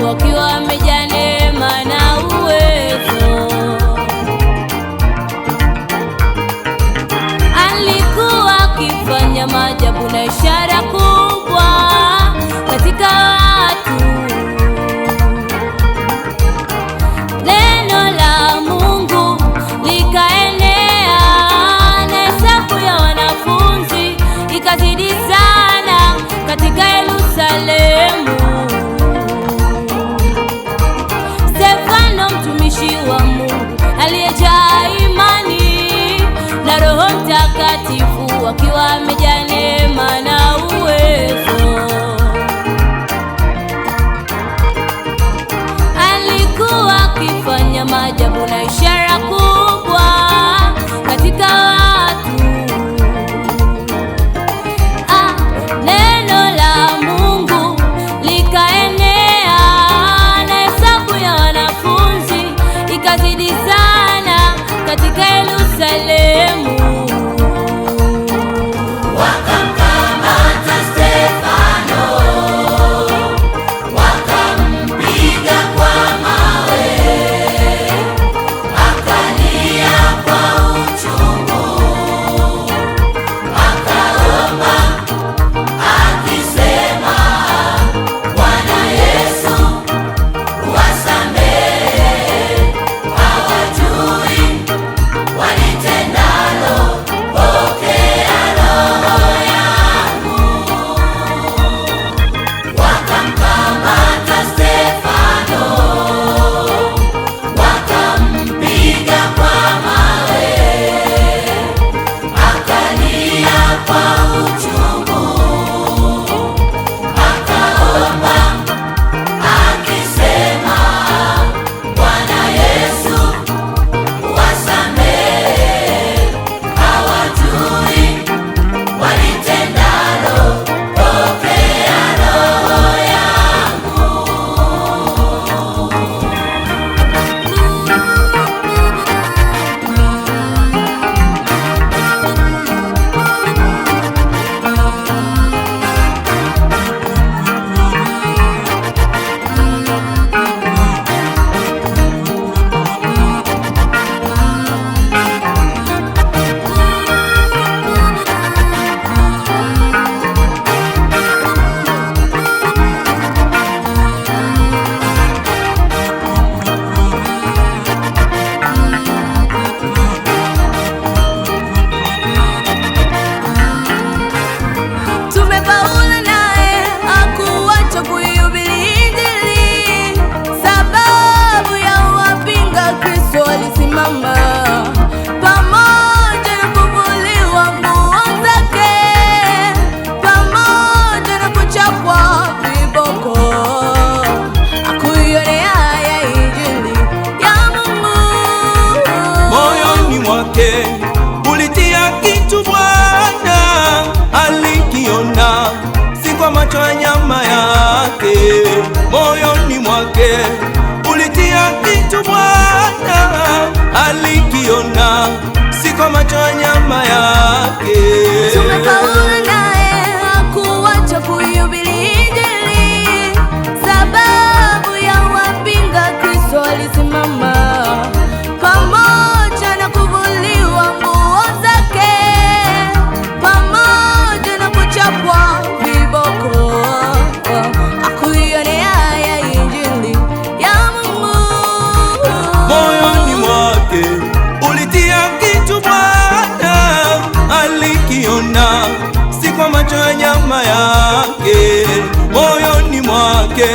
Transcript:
wakiwa wamejaa neema na uwezo. Alikuwa akifanya maajabu na ishara kubwa katika watu. Neno la Mungu likaenea na hesabu ya wanafunzi ikazidi sana katika Yerusalemu. Stefano mtumishi wa Mungu aliyejaa imani na Roho Mtakatifu akiwa amejaa neema na uwezo, alikuwa akifanya maajabu na ishara kubwa katika watu. Neno la Mungu likaenea na hesabu ya wanafunzi ikazidi sana katika Yerusalemu. Ulitia kitu Bwana alikiona, si kwa macho ya nyama yake. Moyoni mwake ulitia kitu Bwana alikiona, si kwa macho ya nyama yake. Tumefaulu naye hakuacha kuihubiri Injili, sababu ya wapinga Kristo alisimama pamoja na kuvuliwa nguo zake, pamoja na kuchapwa viboko, akuionea ya Injili ya Mungu. Moyoni mwake ulitia kitu Bwana alikiona, si kwa macho ya nyama yake. Moyoni mwake